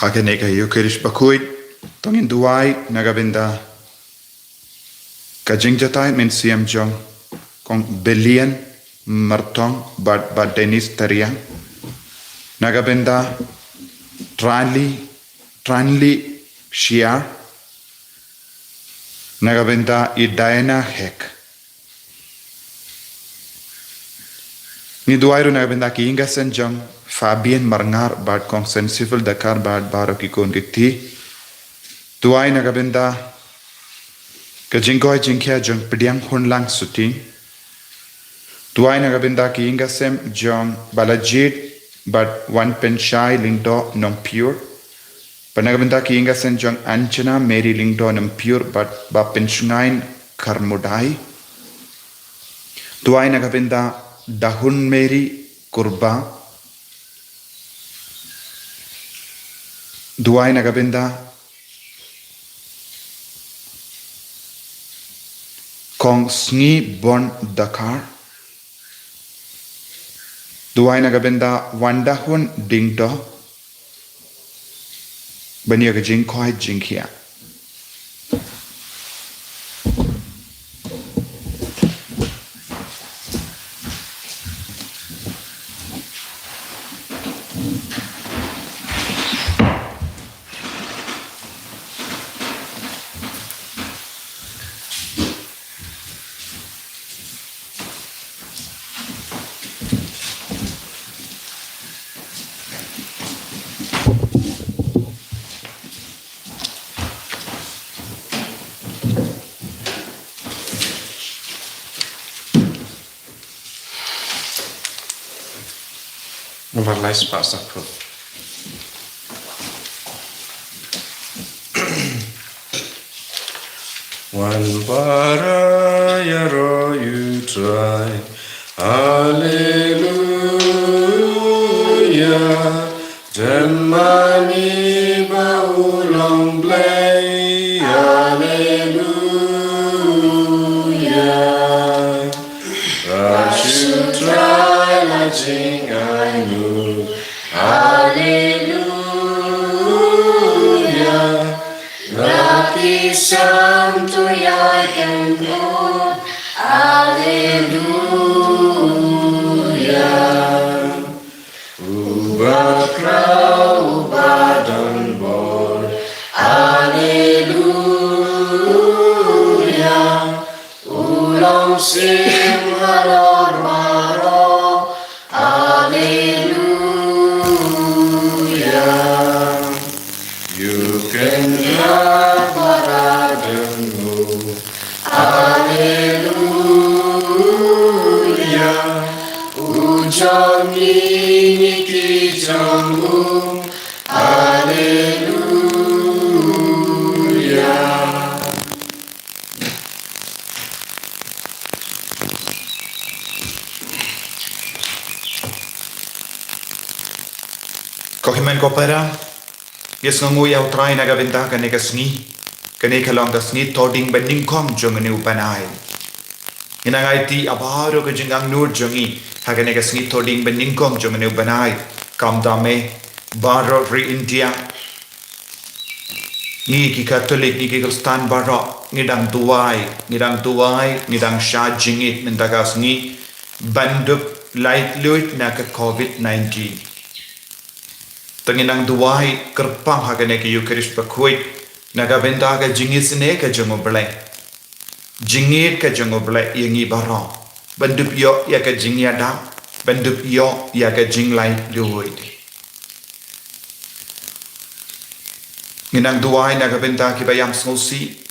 Hagenega Yukirish Bakuit, Tongin Duai, Nagabinda, Kajing Jatai, Min Siam Jong, Kong Billion, Martong, Bad Denis Tariang, Nagabinda, Tranli Shiar, Nagabinda, Idayana Hek. Ni duairu Nagabinda ki inga senjong, Fabian Marngar bad kong sensible Dakar bad baro ki kon giti. Duai Nagabinda, Kajingoi Jinkia Jong Pidiang Hunlang Suti. Duai Nagabinda ki inga sem Jong Balajit but one penshai lingdo non pure. Panagabinda ki inga sen Jong Anjana Mary lingdo non pure but ba penshungain karmudai. Duai Nagabinda Dahun Mary Kurba. Duai Nagabinda Kong Sngi Bon Dakar. Duai Nagabinda Wandahun Dingdo Banyaga Jingkoi Jinkia. Overlay Pastor Pro. One bara yaro you try. Hallelujah. Jemani baulong play. Hallelujah. Rashu try la jing I know. Hallelujah. Raki Santo Yakengo. Hallelujah. Ubakra ubadan bor. Hallelujah. Ulam sim halor maro. Hallelujah. You can have what I don't know. Hallelujah. Ujami niki jamu. Hallelujah. Kohimen Kopera, yes no ya utrai Nagabinda Kanegasni, Kanekalong the Snit Toding Bending Kong Junganu Banai. In a IT Abaro Kajingang Nur Jungi, Haganegasni Toding Bending Kong Junganu Banai, Kamdame, Baro Re India. Niki Catholic Niki Stan Baro, Nidang Nidang Shah Jingit Mendagasni, Bandup Light Luit Naka COVID-19. Tanginang duwai kerpang hagane ke Eucharist bakuit Nagabinda ka jingit sine ka jungoble jingit ka jungoble yangi baro bandup yo ya ka jingyada bandup yo ya ka jinglai luit Nginang duwai Nagabinda ki bayam snosi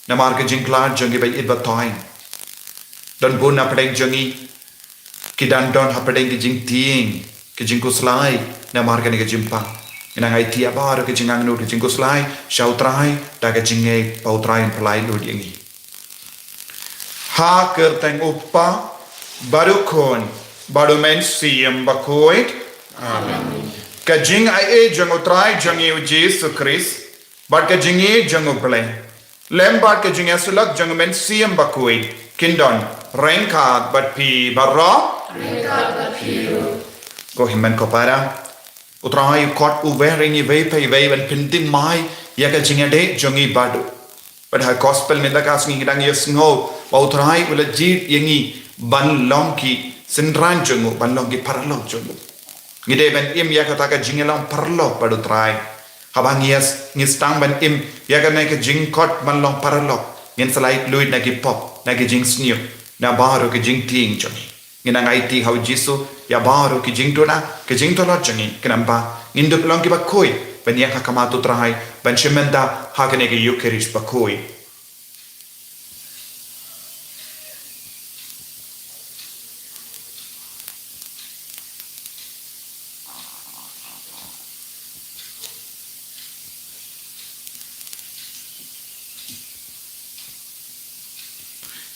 namar ka jingklar jungi bay idbatoin don bun apdeng jungi ki dan don hapdeng ki jing tiing ki jingkuslai na marga ni jimpang inang ai tia bar ke jingang nu ke jingkuslai shautrai da ke jinge pautrai pelai lu dingi ha kerteng uppa barukon barumen siam bakoit amen ka jing ai jangotrai jangi Jesus Christ bad ke jinge jangople lembat ke jinge sulak jangomen siam bakoit kindon rengkat bat pi barra rengkat bat pi go himen kopara utrai kot wearing way pay way when pinting mai yaga jingade jongi badu but her gospel mendakas ngi dang yes ngo utrai ula jit yangi ban long ki sindran jongu ban long ki paralong jongu ngide ben im yaga taka jingelang parlo badu trai habang yes ngistang ben im yaga naik jing kot ban long parlo ngin salai luit na ki pop na ki jing snio na baro ki jing ting jongi ngina ngai ti hau jisu ya baro ki jing to na ki jing to lo jongi kenapa nginduk long ki bakoi ben yak hakamatu trai ben chemenda hakane ki yukerish bakoi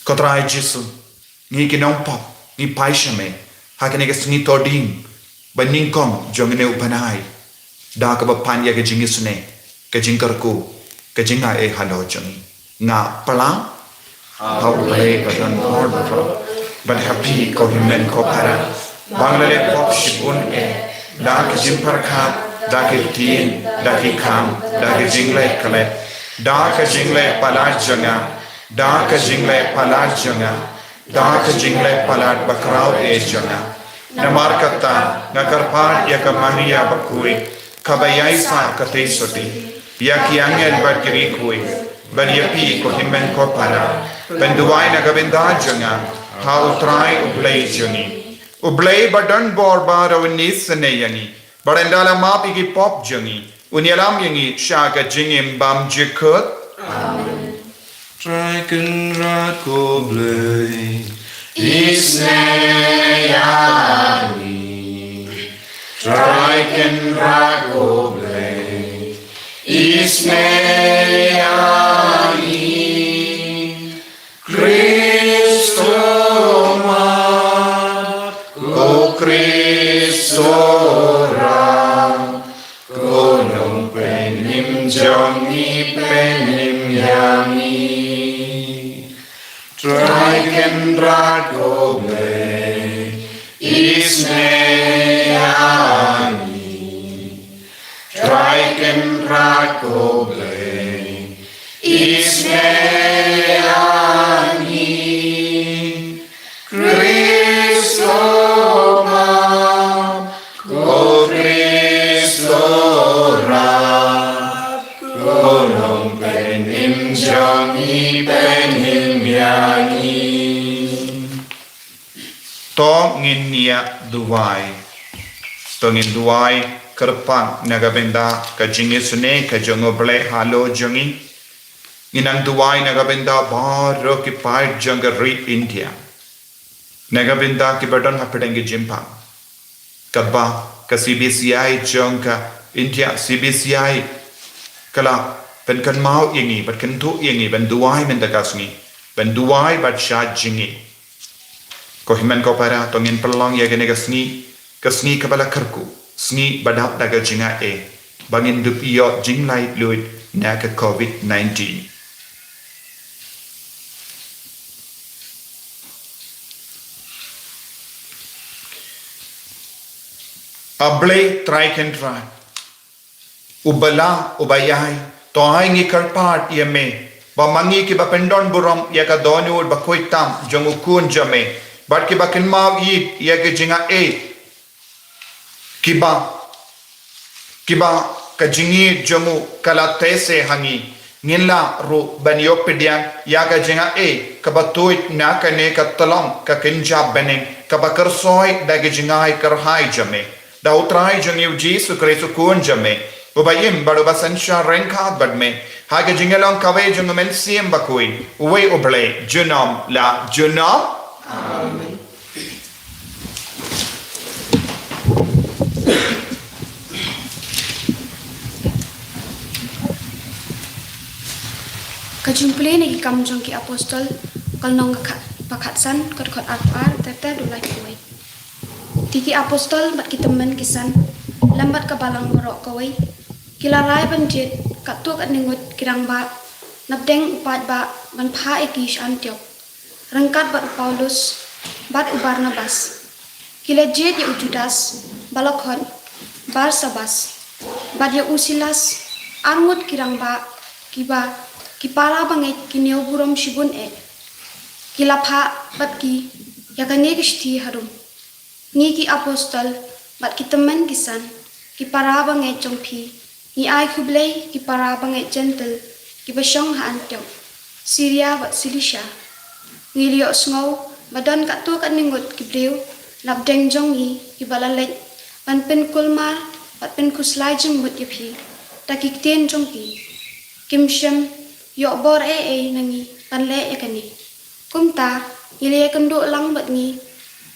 Kotrai jisu ngi ki nong pop ngi paishame hakane ke sngi toding baning kong jongene upanai da ka bapan ya ke jingisune ke jingkarku ke jinga e halo jongi nga pala how play but on board but happy ko himen ko para banglale pop shibun e da ke jimpar kha da ke tin da ke kam da ke jingle kale da ke jingle pala jonga da ka jingle palat jonga da ka jingle palat bakrau e jonga namar kata ngakarpan ya ka maria bakui kabayai sa kate soti ya ki angel bakri kui ban yapi ko himmen ko para ban duwai na gabenda jonga ha utrai ublei jongi ublei badan borba rawinis ne yani barandala mapi ki pop jongi unyalam yangi shaka jingim bam jikut Drakenrad Gobley Isneyani Drakenrad Gobley Isneyani Christo Mat Go Christo Ram Go Nong Penim Jongi Penim Yami Drakenrad Gobley Isneyani Drakenrad Gobley Isneyani Christo Mam Go Christo Ram Go Nong Penim Jongi Penim Yani to ngin nia duwai to ngin duwai kerpan nagabenda ka jingisune ka jongoble halo jongi inang duwai nagabenda baro ki part jongari India nagabenda ki badon hapedengi jimpa kabba ka CBCI jongka India CBCI kala pen kan mau yangi bat kan tu yangi ban duwai mendakasni ban duwai bat sha jingi ko himan ko para to ngin pelong ya gene kasni kabala karku sni badap daga jinga e bangin dup iyo jinglai luit na ka COVID-19 able try can try ubala ubayai to ai ngi karpat yeme ba mangi ki ba pendon burom ya ka donur ba koitam jongukun jame bar ki ba kin mau yit ya ke jinga e kiba ka jingi jongu kala tese hangi ngilla ru banyo pedian ya ka jinga e ka ba toit na ka ne ka talong ka kinja benen ka ba karsoi da ke jinga ai kar hai jame da utrai jongi Jesu Kristo kun jame ubayim bado basansha renka badme ha ke jingalong kawe jongu men siem bakui uwe uble junom la junom Amen. Kajumple ni kam jong ki apostol kalnong pakhatsan kot ar tete dulai kuai tiki apostol bat kitemen kisan lambat ka balang borok kuai kilarai banjit katuk aningut kirang ba nabdeng upat ba ban pha ikish Antiok rangkat bat Paulus bat Barnabas kila jet ya Judas balokon Barsabas, Badya Usilas, Armut Kirangba, Kiba, Kipara Banget Kineo Burom Shibun Kilapha Batki, Yakanegishti Harum, Niki Apostol, Bat Kitaman Gisan, Kipara Banget Jongpi, Ni Ai Kublay, Kipara Banget Gentle, Kibashong Haantyo, Syria Bat Silisha, Nilio Snow, Badan Katu Kaningut Kibreu, Labdeng Jongi, Kibalalet, Ban pen kulmar, bat pen kuslai jembut yapi, takik ten jongki, kim shem, yok bor nangi, ban le yakani, kumta, ile kendo lang bat ni,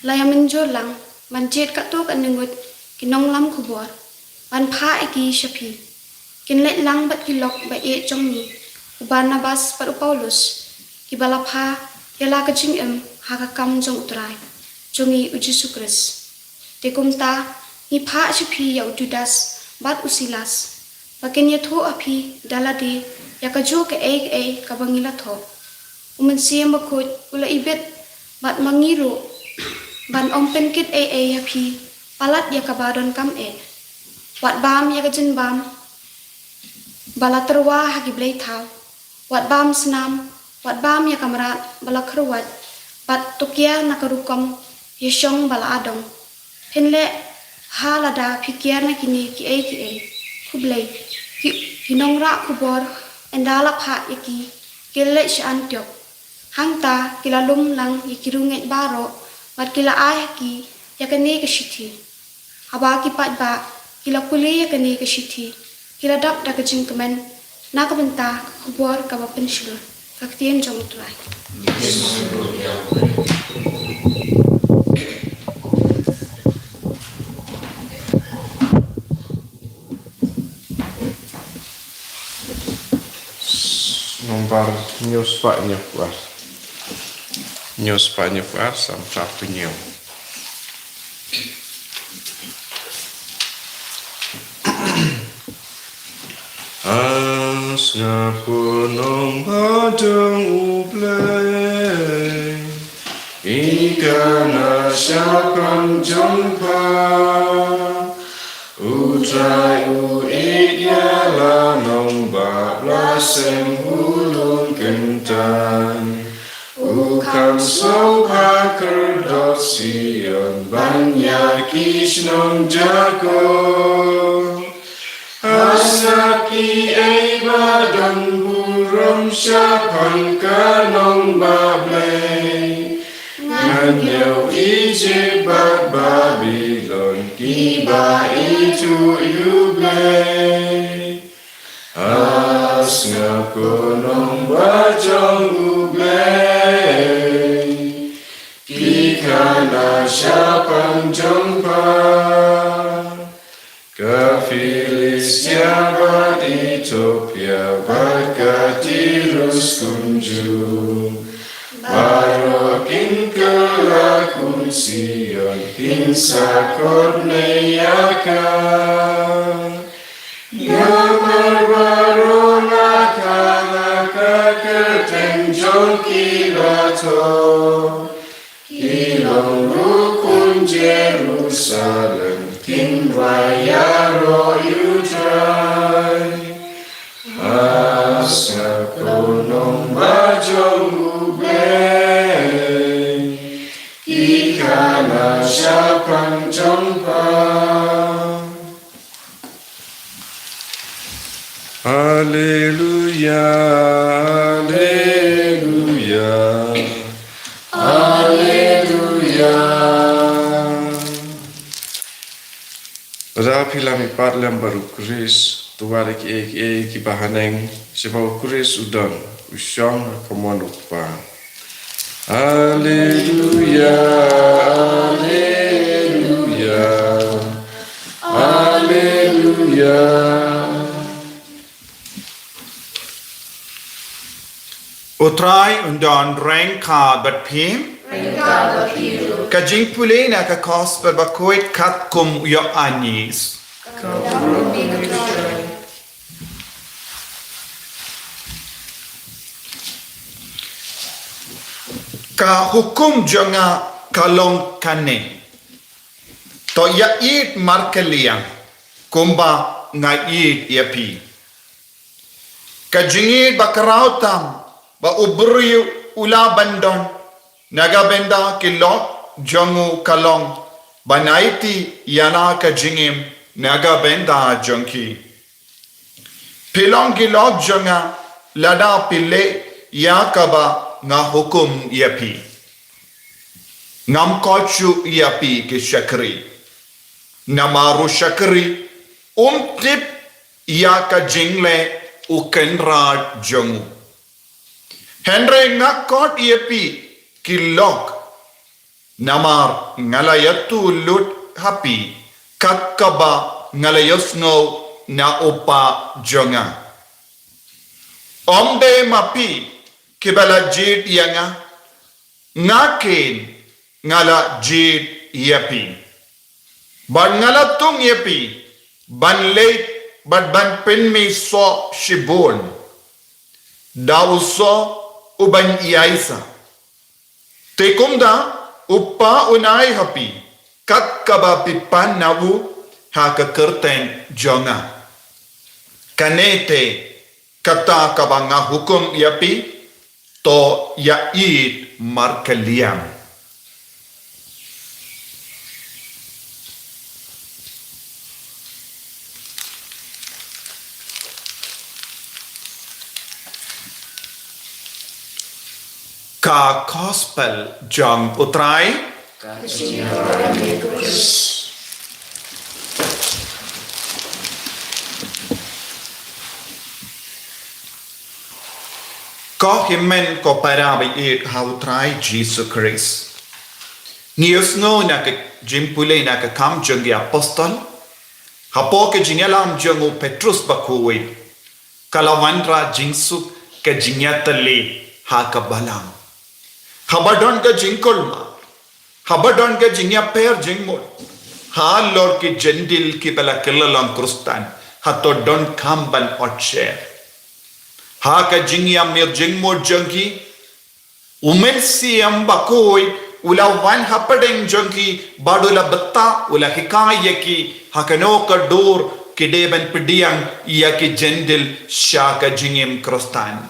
laya menjor lang, ban jet kato kan nengut, kinong lam kubor, ban pa eki shapi, kin let lang bat kilok bat jongi, Barnabas bat Paulus, kibalapha, yala kajing hakakam jong utrai, jongi uji sukres, tekumta, ni pha chipi ya Judas bat Usilas bakin ya tho api dalade ya kajo ke ka bangila tho umen siam bakut ula ibet bat mangiro ban ompen kit api palat ya kabadon kam wat bam ya kajin bam balaterwa hagi blai thau wat bam senam wat bam ya kamrat balakhrwat bat tokia nakarukom yeshong bala adong penle halada pikir na kini ki kublai kinongra kubor endala pha yaki kille shantyok hangta kilalum lang yakirunget baro bat kila ki yakane ke shithi haba ki pat ba kila kule yakane ke shithi kila dap da kajing kemen na kabenta kubor ka penshul kaktien jong trai Nomor news Pak Nyekuar. News Pak Nyekuar satunya. As ngapunong badang ublay, ikan asyakan jumpa, utrai uitnya lanong bablasem hulung kentan, ukam sopa kerdot sion banyak kisnon jago. Asaki badan buram syapan kanong bablay, nganyau ijebat Babylon kiba itu yublay. As ngakonong bajang ublay, kikana syapan jompa. Ke Filistia bat Ethiopia bat ke Tirus kunjung, barokin kelakun Sion hinsa korneakan, gamar barona kalaka ketenjong kilato, kilong rukun Jerusalem. King Raya Royu Trai, as ngakonong bajong ublay, ikan asyapan jompa. Haleluya, haleluya, haleluya. Rapilami patlam baru kuris tuarik ki bahaneng sebab kuris udan usyong komon upa. Haleluya, haleluya, haleluya. Utrai undan rengka bat pim kajing pule na ka kos per bakoit kat kum yo anis ka hukum jonga kalong kane to yait markeliang kumba nga id yapi kajingid bakarautam ba ubriu ula bandon nagabenda kilok jongu kalong banaiti yana kajingim nagabenda jonki pilong gilok jonga lada pile yakaba nga hukum yapi ngam kochu yapi ke shakri namaru shakri tip yaka jingle ukenrad jongu Henry nga kot yapi kilok namar ngalayatu lut hapi kakkaba ngalayosno na upa jonga omde mapi kibala jid yanga ngakin ngala jid yapi ban ngala tung yapi ban late ban penmi so shibon dauso uban iaisa tekumda uppa unai hapi kakkaba pipan nawu haka kerten jonga kanete kata kabanga hukum yapi to yaid markaliam ka gospel jong utrai ko himen ko parabi it how try Jesus Christ nius no na ke jimpule na ke kam jong ya apostol hapo ke jingalam jong Petrus bakuwi kalawandra jinsu ke jinyatali ha ka balam habadon ka jingkolma habadon ka jingya per jingmol ha lord ki jendil ki bala kellalam krustan hato don kamban otche ha ka jingya mir jingmol jangi umen siam bakoi ula wan hapadeng jangi badula batta ula hikaya ki hakano ka dor ki deben pidiang ya ki jendil sha ka jingim krustan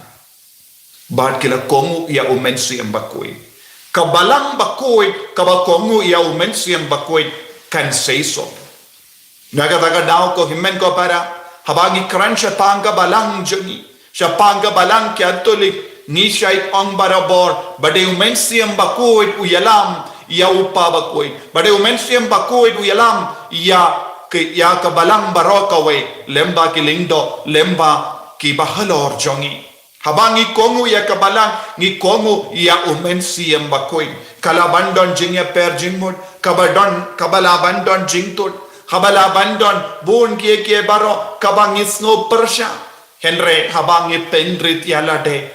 bad kila kongu ya umensu yang bakoi kabalang bakoi kabakongu ya umensu yang bakoi kan seiso naga daw ko himmen ko para habangi krancha panga balang joni sha panga balang ki atolik ni shai ong barabor bade umensu yang bakoi uyalam ya upa bakoi bade umensu yang bakoi uyalam ya kabalang baroka we lemba ki lindo lemba ki bahalor jongi habangi kongu ya kabalang ni kongu ya umensi yang bakoi kala bandon jingya per jingmod kabala bandon jingtut habala bandon bun kie baro kabangi snow persha henry habangi pendrit yalade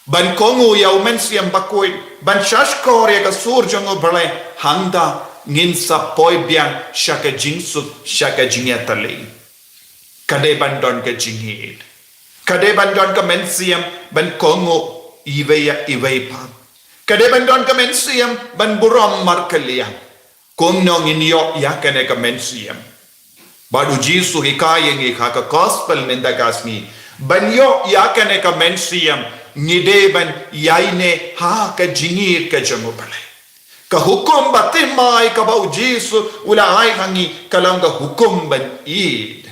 ban kongu ya umensi yang bakoi ban shashkor ya kasur jongo bale handa nginsa poi biang shaka jingsut shaka jingya tali kade bandon ke jingid kade bandon ka mensiam ban kongo iveya iveipa kade bandon ka mensiam ban buram markalia komnong inyo yakane ka mensiam badu jisu hikayeng ka gospel mendagasni ban yo yakane ka mensiam ngide ban yaine ha ka jingir ka jamupale ka hukum batimai ka bau jisu ula ai hangi kalanga hukum ban id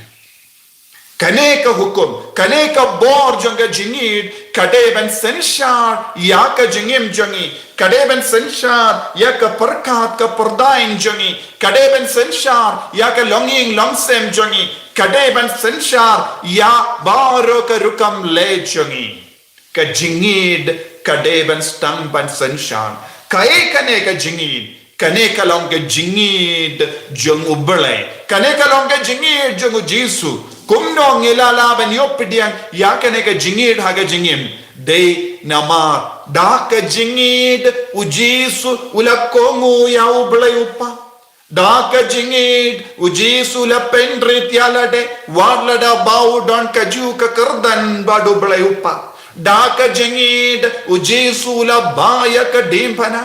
kaneka hukum kaneka bor jonga jingid kadeben senshar ya ka jingim jongi kadeben senshar ya ka perkat ka perdain jongi kadeben senshar ya ka longing longsem jongi kadeben senshar ya baro ka rukam le jongi ka jingid kadeben stang ban senshar kai kaneka jingid kaneka longa jingid jong ubele kaneka longa jingid jong jisu kumno ngilala ban yopidiang yakane ka jingid haga jingim de namar da ka jingid ujisu ula kongu ya ubele upa da ka jingid ujisu la pendrit yalade warlada bau don kaju ka kardan badu bele upa da ka jingid ujisu la baya ka dimpana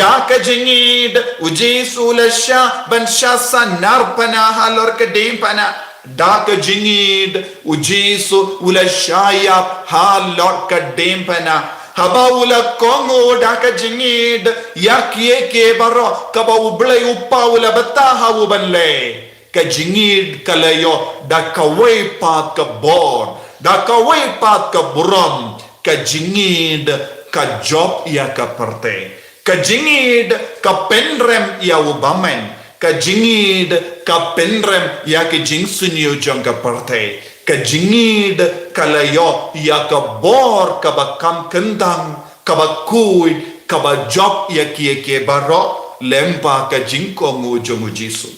da ka jingid ujisu la sha ban sha sanar pana halor ka dimpana da ka jingid u Jesu ula syayap halot ka dempana haba ula kongo da ka jingid ya kie baro ka ba ublay upa ula bataha u banle ka jingid kalayo da ka way pat ka bor da ka way pat ka buram ka jingid ka job ya ka parte ka jingid ka penrem ya ubamen ka jingid ka penrem ya ke jingsunyo jong ka parte ka jingid kalayo ya ka bor ka ba kam kendang ka ba kuid ka ba job ya kie baro lempa ka jingko ngujong Jesu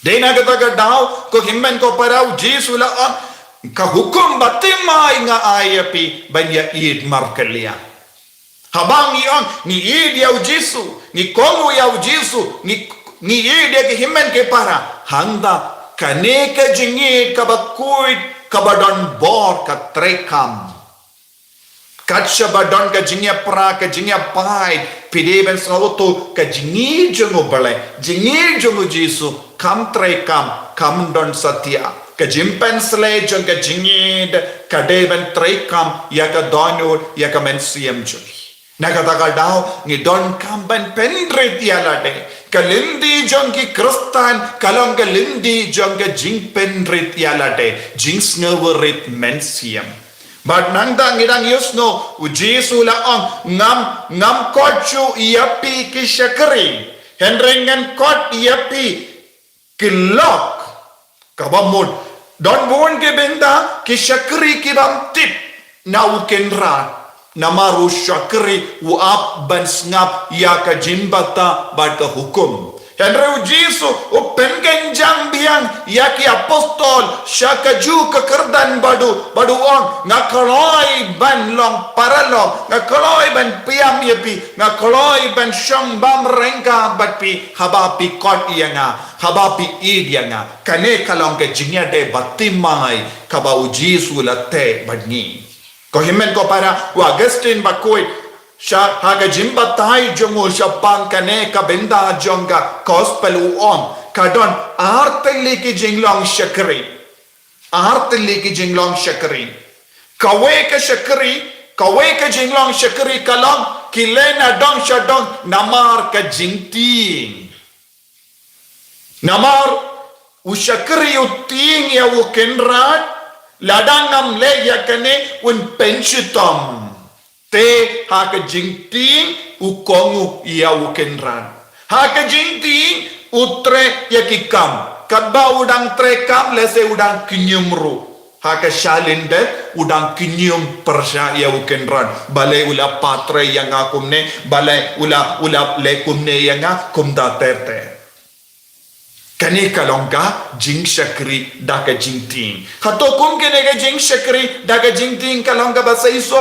dena kata ka daw ko himmen ko parau Jesu la ka hukum batimai nga ayapi banya id markelia habang iyon ni id ya Jesu ni kongu ya Jesu ni id ya himmen ke para handa kane ka jingid ka bakuid ka badon bor ka trekam katsya badon ka jingya pra ka jingya pai pideben sauto ka jingid jongo bale jingid jongo Jesu kam trekam kam don satya ka jimpen sle jong ka jingid ka deben trekam ya ka donur ya ka mensiam jong Nakataka daw ni don kamban pendrit yalade kalindi jong ki kristan kalong kalindi jong ka jing pendrit yalade jing sngewerit mensiam but nangda ngidang yusno u Jesu la ong ngam kochu iapi ki syakri henrengan kot iapi kilok kabamud don buon ke benda ki syakri ki bam tip na ukenrat namaru syakri uap ban sngap ya ka jimbata ba ka hukum Henry Jesu o pengenjang biang ya ki apostol syaka ju ka kerdan badu on ngakaloi ban long paralo ngakaloi ban piam yapi ngakaloi ban syong bam rengka batpi habapi kot ianga habapi id ianga kane kalong ke jingya de batimai kaba u Jesu latte badni ko himen ko para wa Augustine bakoi sha haga jimbatai jongo sha pankane ka benda jonga gospel on kadon arteli ki jinglong shakri kawe ka jinglong shakri kalong kilena dong shadong namar ka jingting namar ushakri uting ya ukenrat ladangam le yakane un penshitom te haka jingting ukongu iya ukenran haka jingting utre yakikam kadba udang trekam lese udang kinyumru haka shalinde udang kinyum persya iya ukenran bale ula patre yang akumne bale ula lekumne yang akumda terte kane kalongka jing shakri daka jingting hato kum kene ga jing shakri daka jingting kalongka basa iso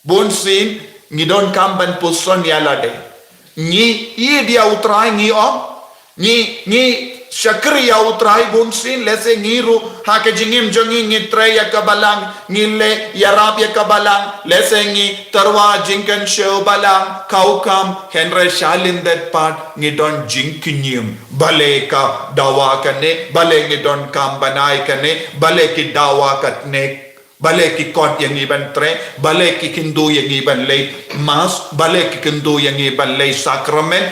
bonsin ngidon kamban puson yalade ni dia utrai ni shakri ya utrai bonsin lese ngiru hake jingim jongi ngitre ya kabalang ngile yarap ya kabalang lese ngi tarwa jingkan show balang kaukam henry shalindet part ngidon jingkinyim bale ka dawa kane bale ngidon kambanai kane bale ki dawa katne bale ki kot yang iban tre bale ki kindu yang iban lay mas bale ki kindu yang iban lay sakrament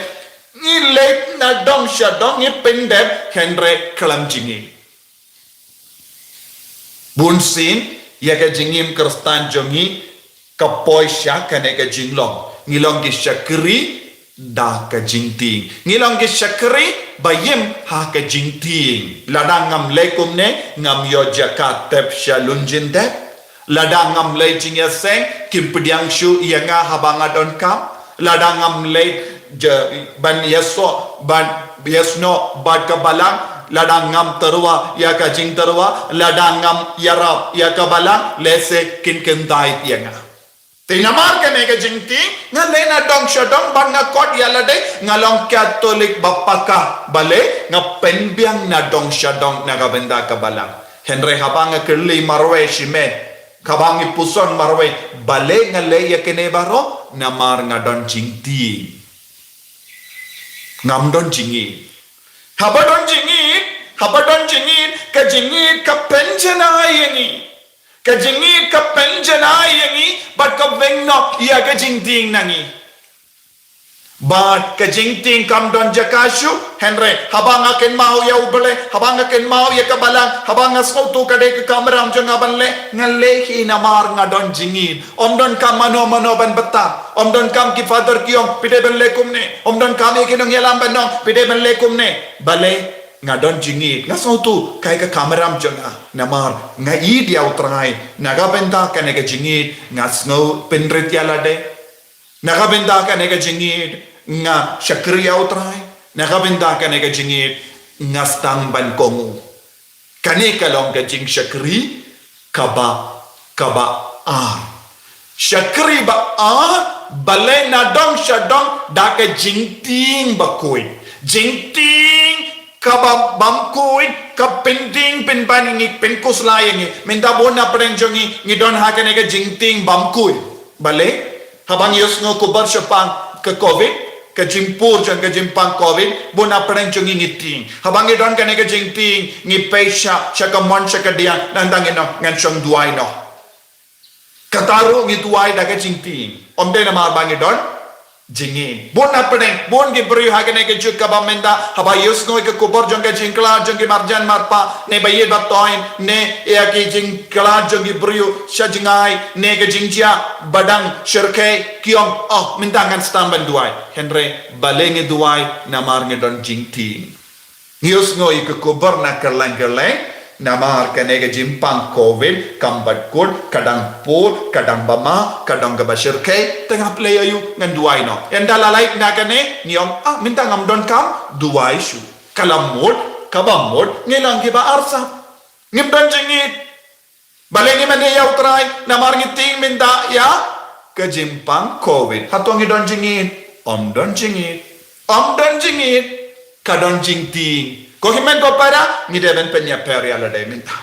ni late na dong siya ni pendep henry kalam jingi bunsin ya ka jingim kristan jongi kapoy siya kane ka jinglong ngilong ki syakri da ka jingting ngilong ki syakri bayim ha ka jingting ladang ngam lekum ne ngam yo jakat tep sya lunjin dep ladang ngam le jingya seng kim pediang shu iya nga habanga don kam ladang ngam le ban yeso ban yesno bad ka balang ladang ngam terwa ya ka jing terwa ladang ngam yarap ya ka balang lese kin dai ya nga tinamar ka ne ka jing ti ngalena dong syadong ban nga kot ya lade ngalong katolik bapaka bale nga penbiang na dong syadong na ka benda ka balang henry habang kerli marwe shime kabang ipuson marwe bale ngale ya kene baro namar nga don jing ti ngam don jingi habadon jingit ka penjana yangi ka jingit ka penjana yangi but ka wengnok ya ka jingting nangi but ka jingting kam don jakashu henry habang akin mau ya ubale habang akin mau ya kabalang habang asautu ka de ka kameram janga banle ngalehi namar nga don jingit don kam mano ban bata don kam ki father kiong pide ben lekum ne don kam ikinong yalam benong pide ben lekum ne bale nga don jingit nga sautu kai ka kameram janga namar nga i dia utrai naga benda ka nega jingit nga snow penrit yalade naga benda ka nega jingit nga syakriya utrai nakabenda ka nega jingit nga stang ban kongu kani kalong ka jing syakri kaba syakri ba balai na dong syadong da ka jingting bakui jingting kaba bamkui ka pending pen ban ngi pen kuslayangi minta bona prenjongi ngi don ha ka nega jingting bamkui balai habang yus ngo kubar syapang ke covid ka jimpur jang ka jimpang covid bona pren chung ngiting habang idon ka ne ka jingting ngi peisha cha ka mon cha ka dia nandang ino ngan chong duai no kataru ngi duai da ka jingting de na mar bang idon jingin bona pren bon ge bri ha ka ne ka juk ka ba menda haba yus no ka kubor jang ka jingkla jang ki marjan marpa ne bayet ba toin ne ya ki jingkla jang ki bri sha jingai ne ka jingjia badang shirke kiong mintangan stamban duai henry balenge duai namar ngedon jingting yus no ik kubor na kerlang namar kanega jimpang covid kambat kod kadang pur kadang bama kadang gabashirke tengah play ayu ngan duai no yang dalalai na kane niong minta ngam don kam duai shu kalamod kabamod ngilang kiba arsa ngimdon jingit balenge mane ya utrai namar ngiting minta ya ke jimpang covid hatong ngidon jingit don jingit kadon jingting ko himen ko para ni deben penya peri ala de minta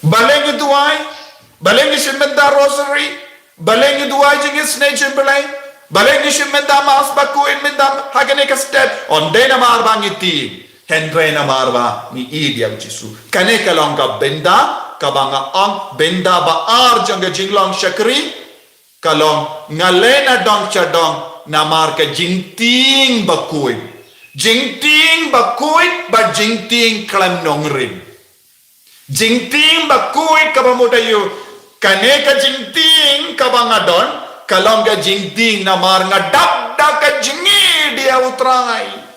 balengi duai balengi shimenda rosary balengi duai jingi snage belai balengi shimenda mas baku in minda hagane ka step on de na marbangi ti henre na marba ni idia jisu kane kalonga benda kabanga ang benda ba ar janga jinglong shakri kalong ngalena dong chadong namar ka jingting bakui jingting bakui ba jingting klam nongrim jingting bakui kabamudayu kane ka jingting kabangadon kalong ka jingting namar ngadap da ka jingi dia utrai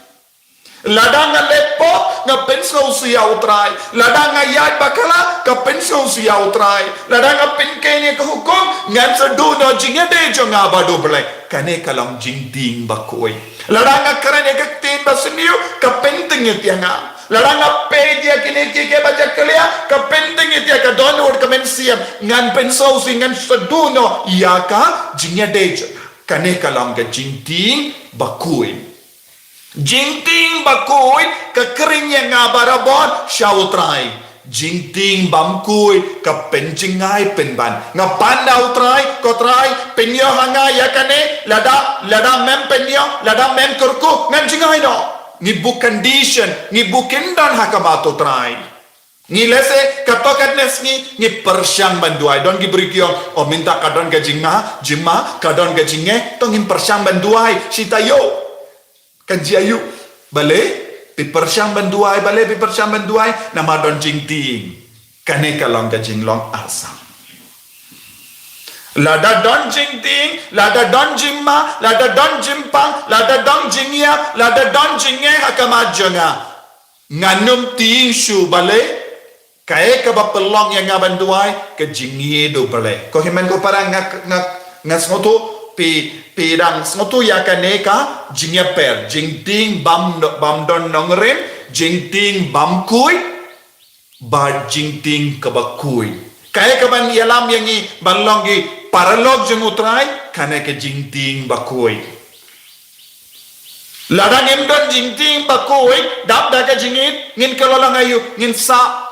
ladang lepo nga penso siya utrai ladang yad bakala ka penso siya utrai ladang pinkene ka hukom ngan sa duno jingade jonga badu blai kane kalong jingting bakui ladang karane ka tin basniu ka penting yanga ladang pedia kine ke baca kelia ka penting itia ka donor ka mensiam ngan penso singan sa duno yaka jingade kane kalong ka jingting bakui jingting bakui kekering yang ngabarabon syawutrai jingting bamkui ke pencingai penban ngapanda utrai kotrai penyo hanga yakane lada mem penyo lada mem kurku ngam jingai no ni book condition ni bukin dan hakamat utrai ni lese katokat nesni ni persyang banduai don gibri kiong minta kadon gajinga jima kadon gajinge tongin persyang banduai sitayo kajiayu bale pipersyang banduai bale pipersyang banduai nama don jingting kane kalong ka jinglong asam lada don jingting lada don jimma lada don jimpang lada don jingya lada don jinge hakamajonga nganum ting shu bale kae ka bapelong yang ngabanduai ke jingi do bale ko himen ko parang ngasmoto pirang snotu yakane ka jingya per jingting bam don nongren jingting bam kui ba jingting kabakui kaya kaban yalam yangi balongi paralog jengutrai kane ke jingting bakui ladang emdon jingting bakui dap da ka jingit ngin kalolang ayu ngin sa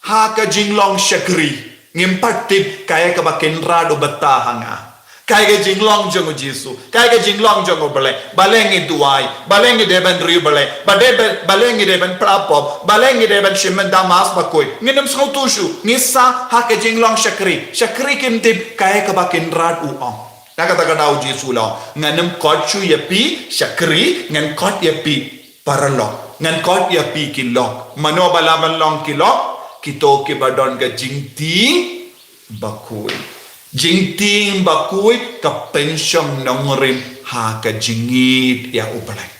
ha ka jinglong syakri ngin partip kaya kabakin rado betahanga Kai ke jinglong jongo Jesu. Kai ke jinglong jongo bale. Balengi duai. Balengi deben ribale. Balengi deben prapop. Balengi deben shimen damas bakoi. Nginum sautushu. Ngisa ha ke jinglong shakri. Shakri kim tip kai ke bakin rad uong. Nakata kadau Jesu lo. Nganum kochu yapi shakri. Ngan kot yapi paralok. Ngan kot yapi kilok. Mano balaman long kilok. Kito ke badon ke jingting bakoi. Jingting bakui ka pensyong nongrim ha ka jingit ya ubalay.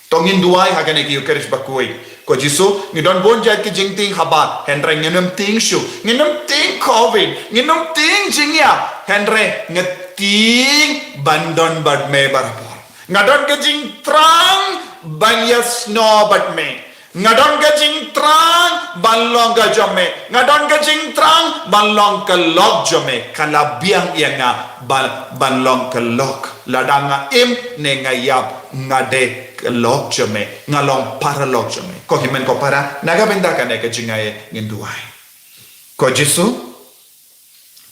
Tongin duay ha ka nekiukeris bakui. Ko Jisu ngidon bonjat ki jingting habat henre nginum ting shu nginum ting covid nginum ting jingya henre ngeting bandon badme barapor. Ngadon ke jing trang banyas no badme. Ngadon ke jing trang balong ke jome ngadon ke jing trang balong ke lok jome kalabiang ia nga balong ke lok ladanga im ne ngayap ngade ke lok jome ngalong para lok jome ko himen ko para naga benda kane ke jingaye nginduai ko Jesu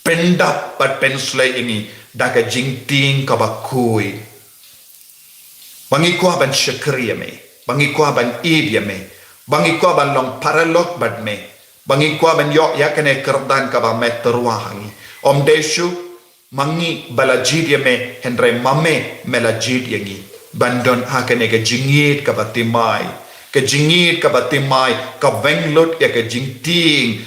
penda pat pensle ini daga jing ting kabakui bangi ko ban syakriya me bangi ko ban ibya me bangi ko ban long paralok bad me bangi ko ban yo yakane kerdan ka ba meterwahangi om deshu mangi balajid me henre mame melajid yangi bandon hakane ke jingit ka batimai ka venglot ya ke jingting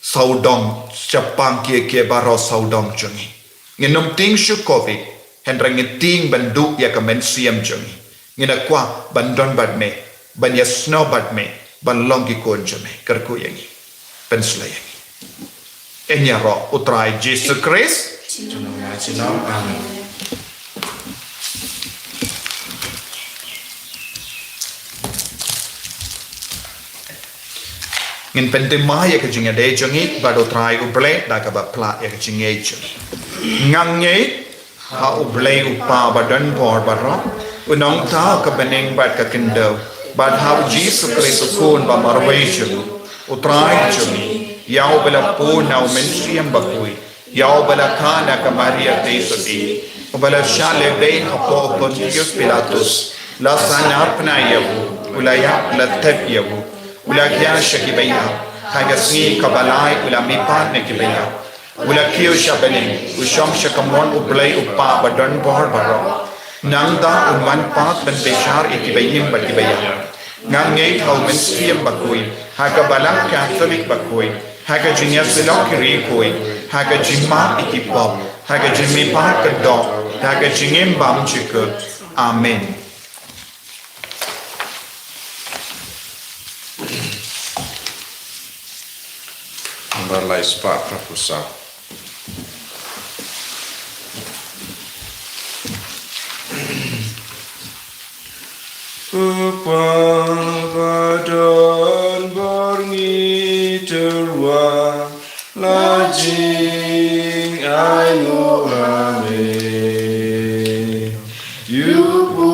saudong chapang ke baro saudong jongi nginom ting shu covid henre ngiting bandu ya ka mensiam jongi ngina kwa bandon bad me ban yasno bad me ban longi konjame kerku yangi pensla yangi enya ro utrai Jesus Christ Amen. ngin pentima ya ke jinga de jongi bad utrai uble da ka ba pla ya ke jinga jongi ngange ha uble upa badan bor baro unong ta ka beneng bad ka kendo bad how Jesus Christ kun ba marwation utrai jongi yao bela po na mensiam bakui yao bela kana ka Maria teisoti bela shale be hapo Pontius Pilatus la sanapna yabu ulaya la tep yabu ula kya shakibaya hagasni kabalai ula mipat ne kibaya ula kyo shabene usham shakamon ublay upa badon bor baro nangda unman pat ben beshar ikibayim bakibaya ngange thau mensiam bakui haga balang Catholic bakui haga jinya silok ri koi haga jimma ikipop haga jimmi pat kedok haga jingem bam chike amen. Berlai sepat prapusa. Upabadan borngi terwa lajing ainu ame yupu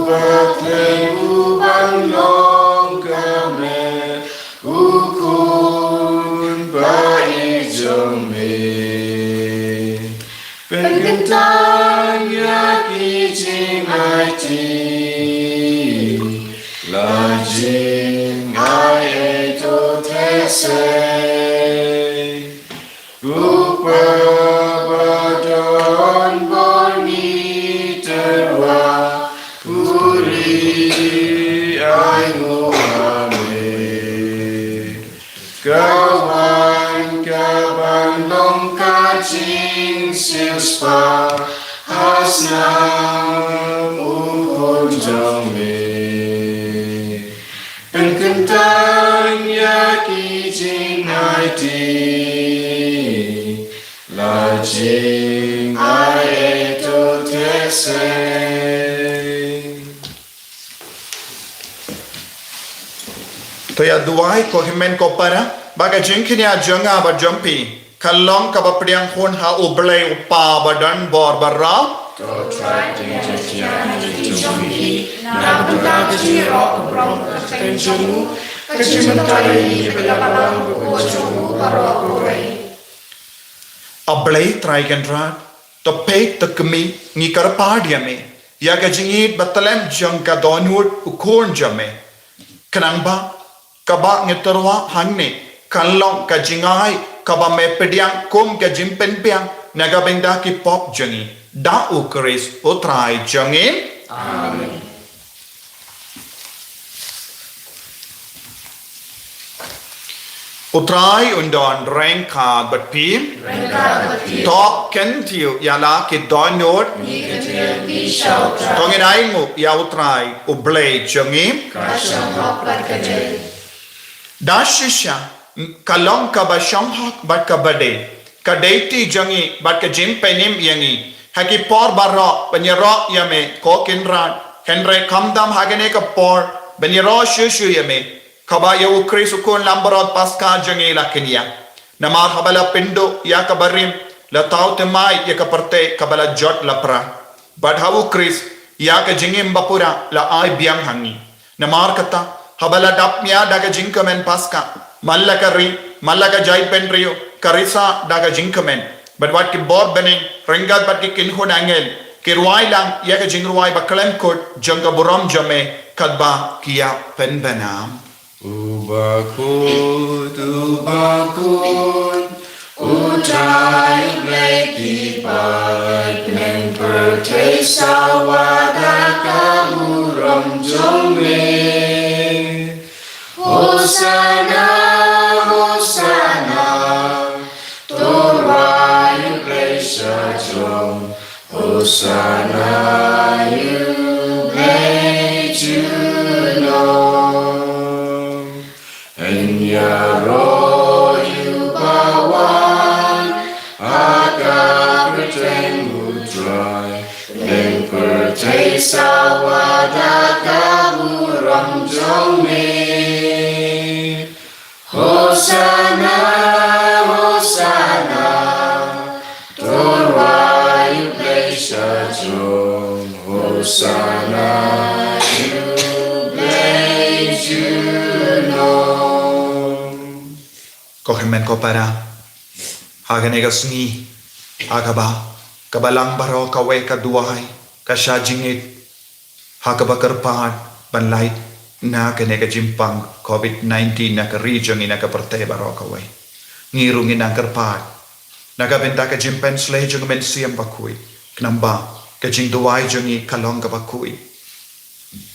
batle ubang long kame ukun baik jome pengentang yaki jingati lajing ai to tese upabadan borni terwa uri ainu ame kawan kaban long kacing sispa hasnam uhun jame Penkentang yaki jingati lajing ai to tese To ya duai ko himen ko para baga jingkin ya jonga ba jompi kalong ka ba priang khon ha ublay upa badan bor barra to try na benda kecil orang tensimu kecil mentari bela balang buku baro kurai ablay try kan rat to pay to kami ni karpadia me ya ka jingit batalem jang ka donwood ukon jame kanang ba kaba ngeterwa hangne kanlong ka jingai kaba me pediang kom ka jimpen piang naga benda ki pop jangi da ukris utrai jangin Amen. utrai undon rank ka bat pi to ken tiu ya la ki donwood tongin ai mu ya utrai ublay jangi dashisha kalong ka ba shamhak bat ka bade ka deiti jangi bat ka jim penim yangi haki por barra banyaro yame ko kinran henre kamdam hagene ka por banyaro shushu yame kaba ya ukri sukun lambarot paska jangi lakinya namar habala pindo ya ka barim la tau temai ya ka parte kabala jot lapra bad ha ukris ya ka jingim bapura la ai biang hangi namar kata habala dapnya daga jingkamen paska mallaka jai penrio karisa daga jingkamen but what ki bor bening rengal bat ki kinhun angel ki ruai lang ya ka jingruai bakalem kot jangka buram jame kadba kia pen benam Ubakut, utrai bleki bat neng pertei sawada kamuram jome. Hosana, Hosana, Torah Yubleisha jom. Hosana, Yublei Juno. Enyaro yubawan agak pretend utrai dan percaya sawada kamuram jome. Hosana, Hosana, Torah Yubleisha jom. Hosana, Yublei Juno. kohemen ko para hagane ka sngi agaba kabalang baro kawe kaduai kasajingit hagaba karpan banlai na kane ka jimpang covid-19 na ka region ina ka parte baro kawe ngirungin ang karpan nagabenta ka jimpen slay jung men siyam bakui knamba ka jing duai jungi kalong ka bakui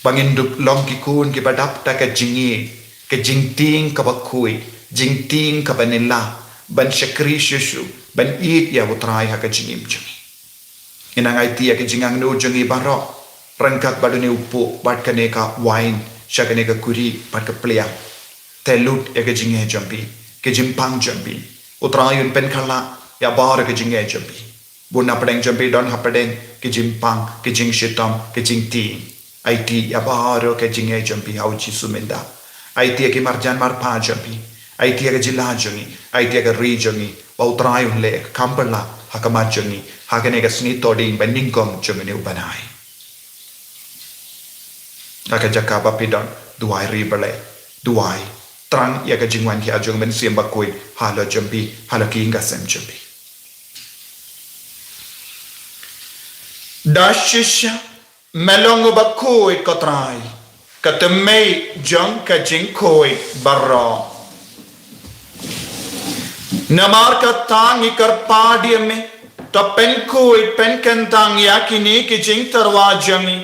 bangindup long ki kun ki badap ta ka jingi ka jingting ka bakui jingting ka banila ban shakri shushu ban eat ya utrai ha ka jingim jungi inang IT ya ka jingang no jungi baro rangkat badune upu bat ka neka wine shakane ka kuri bat ka plea telut ya ka jinge jambi ka jimpang jambi utrai un pen khala ya bar ka jinge jambi buna padeng jambi don hapadeng ka jimpang ka jing shitam ka jingting IT ya bar ka jinge jambi au chi sumenda IT ya ki marjan mar pa jambi IT ya ka jila jungi IT ya ka ri jungi wa utrai un le kampala hakama jungi hakane ka sni toding beningkom jungi ne ubanai aka jakaba pidon duai ribale duai trang ya ka jingwan ki ajung men siam bakui hala jambi hala kinga sem jambi dashisha melong bakui kotrai katemei jong ka jingkoi barra namar ka tangi karpadi me to pen koi pen kentang yakini ki jing tarwa jangi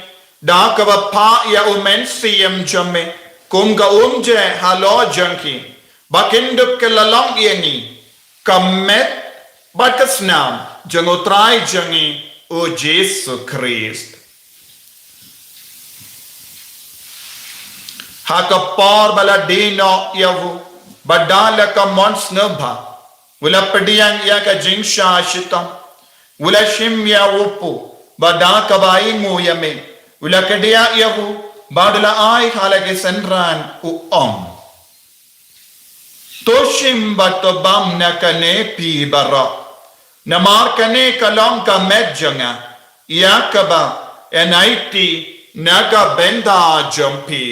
da ka pa ya umen siam jamme kumga umje halo janki bakinduk ke lalang yani kamet bakasnam jangotrai jangi o Jesus Christ haka par bala dino yavu badala ka mons nabha wala padiang ya ka jingsha shitam wala shim ya upu bada ka bai mu yame wala kadia yavu badala ai halage sanran u toshim bato bam na kane pi bara namar kane kalam ka medjanga yakaba NIT naga benda jampi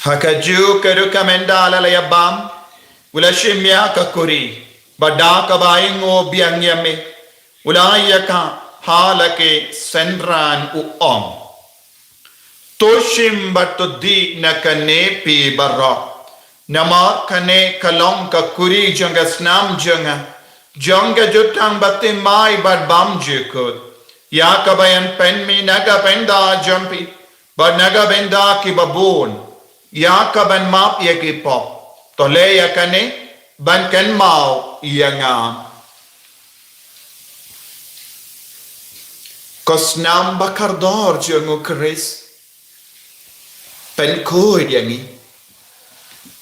Hakaju kerukamenda lalayabam. Ulashimya kakuri. Bada kabaing o biang yame. Ulayaka halake sendran uom. Toshim batudi nakane pi barra. Nama kane kalong kakuri janga snam janga. Janga jutang batimai bad bam jukut. Ya kabayan pen mi naga penda jampi. Bad naga benda ki babun. Ya kaban map ya ki pop. Tole ya kane ban ken mau ya ngam. Kosnam bakardor jangu keris. Pen koi yang ni.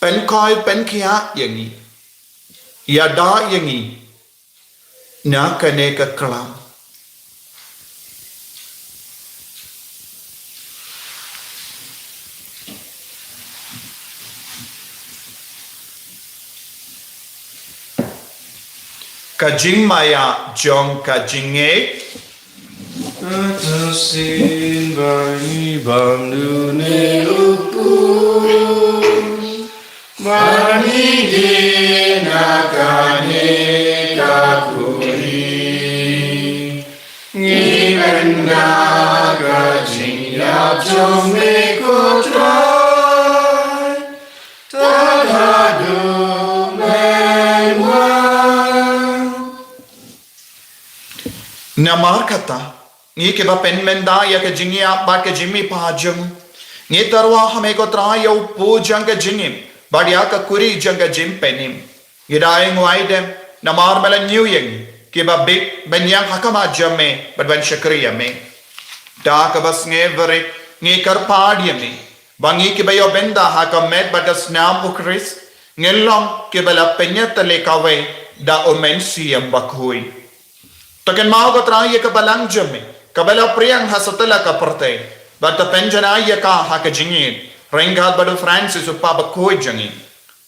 Pen koi pen kia yang ni. Ya da yang ni. Na kane ka kelam. Kajing maya jong kajing Atasin bani bamdune upu Mani dinakane kakuri Ngibenda kajing yap jong mekotrai Tadadu menwa Namar kata, ni ke ba pen menda ya ke jingi ba ke jimmi pajang. Ni tarwa hame ko tra ya upu jang ke jingim, ba dia ka kuri jang ke jim penim. Ni daing waidem namar mala new yang ke ba big ben yang hakama jamme ba ban shakriya me. Da ka bas nge vere ni kar padi me. Bangi ke ba yo benda hakam met ba das nam ukris. Ngelong ke ba la penya tale kawe da omen siyam bakhui. Takan mau ka trai ka balang jamme kabela priyang hasatala ka perte bata penjana ya ka ha ka jingin rengal badu Francis uppa ba koi jangi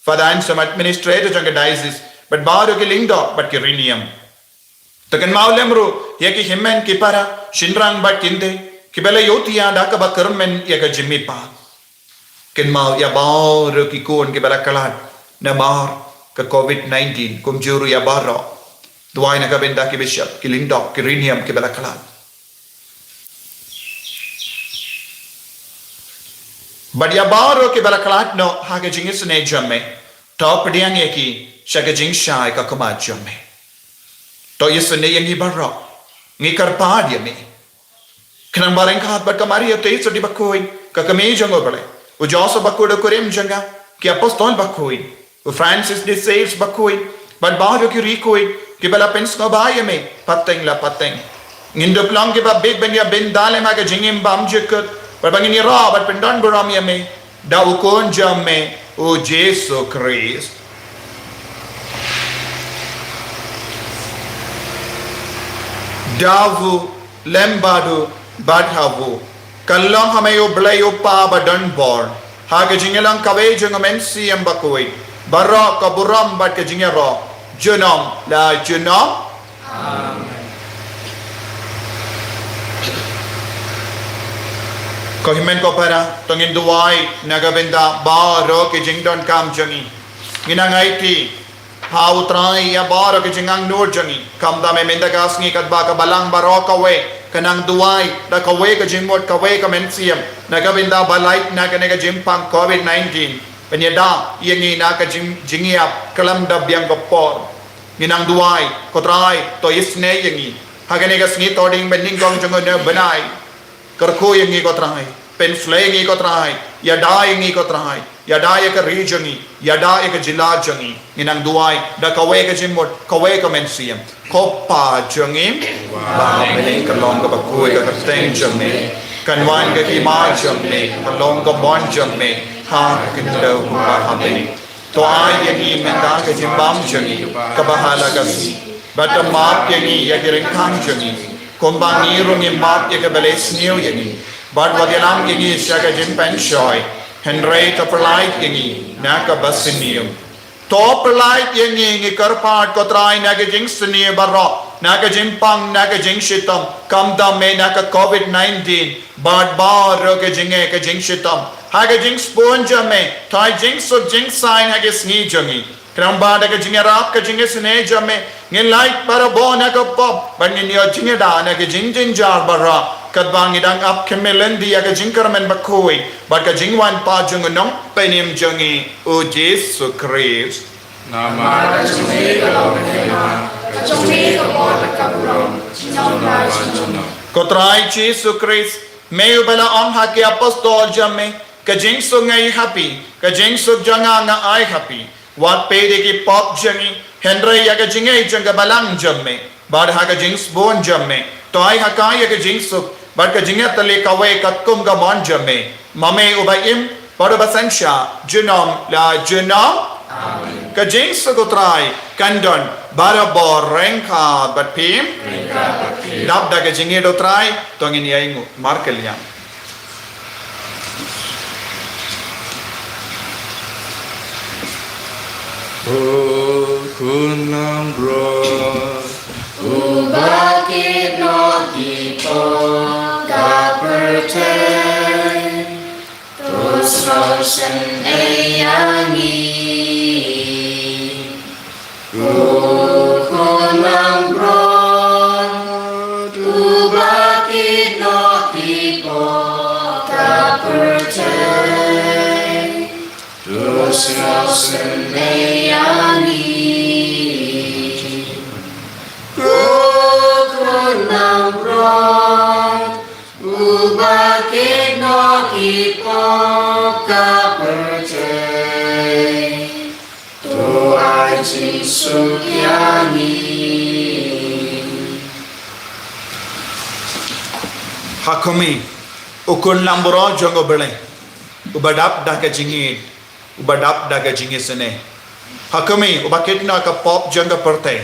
fadan some administrator janga diocese but baru ke lingdo but ke rinium takan mau lemru ya ki himmen ki para shinrang bat kinde kibela yotia da ka ba kermen ya ka jimmi pa ken mau ya baru ki kon ke bala kalat na mar ka covid-19 kum juru ya baro Duai na kabenda ki bishop, ki lindok, ki rinium, ki balakalat. Badia baro ki balakalat no hake jingis ne jamme. To pediang yeki shaka jing shai ka kuma jamme. To yisne yangi baro. Ngi karpad yami. Kanang bareng kahat bat kamari ya teis di bakoi ka kami jango bale. U Joseph bakoi do kurim janga ki apostol bakoi. U Francis de Sales bakoi. Bat baro ki rikoi. Kibala pens ko baya me pateng la pateng ngindo plang kiba big ben ya ben dale ma ka jingim bam jekut barbangini ra bat pendon buram ya me da ukon jamme o Jesu Christ davu lembadu badhavu kallong hamayo blayo pa badan bor ha ka jingelang kawe jengamen siam bakoi barra ka buram bat ka jingero Junam la junam. Amen. Kohimen ko para tongin duwai nagabenda baro ke jingdon kam jangi. Ginangay ti hautray ya baro ke jingang nur jangi. Kam da me mendagas ngi kat ba ka balang baro kawe kanang duwai da kawe ka jingmot kawe ka mensiam nagabenda balait na kanega jimpang COVID-19. Penyeda yang na ka jingiap kalam dab yang gopor ginang duai kotrai to isne yangi hagane ga sngi toding bending gong jongo ne banai karko yangi kotrai pen flangi kotrai ya da yangi kotrai ya da ya ka regioni ya da ya ka jila jangi ginang duai da kawe ka jimmot kawe ka mensiam kopa jangim ba meling kalong ka bakoi ka teng jangi kanwan ka kima jangi kalong ka bon jangi ha kindo bahami to ay yangi menda ka jimbam jangi kabahala kasi bata map yangi ya kiring kang jangi kombangi rungi map ya ka beles niyo yangi bad wagalam yangi siya ka jimpen shoy henry to perlait yangi na ka basin niyo to perlait yangi ngi karpat ko try na ka jing siniyo barro na ka jimpang na ka jing shitam kam dam me na ka COVID-19 bad bar ka jinge ka jing shitam haga jing spoon jame toy jing so jing sign haga sni jangi kram ba daga jing rap ka jing sne jame ngin light para bona ka pop ban ngin yo jing da na ka jing jing jar bara kat bang idang up kemelen dia ka jing karmen bakoi bar ka jing wan pa jung nong penim jangi o Jesu Christ Nama kacungi kalau berkema, kacungi kebon kaburam, sinau rajana. Kotrai Jesu Christ meu bala om haki apostol jamme ka jing so ngai happy ka jing so janga nga ai happy wat pede ki pop jangi Henry ya ka jingai janga balang jamme bad ha ka jing bon jamme to ai ha ka ya ka jing so bad ka jinga tale ka we ka kum ka bon jamme mame ubaim bad basansha junom la junom amen ka jing so kotrai kandon bara boreng ka bat pim dap da ka jinge do trai tongin yaingu markeliam Oh kunam bro Ubakit no tipo kaperten Terus rosen eyangi Kunam bro Ubakit no tipo kaperten Terus rosen eyangi Kunam bro Ubakit no tipo kaperten To ai Jesu yangi hakumi ukun lambro jongo bele ubadap da ka jingi ubadap da ka jingi sene hakumi ubakit na ka pop janga perte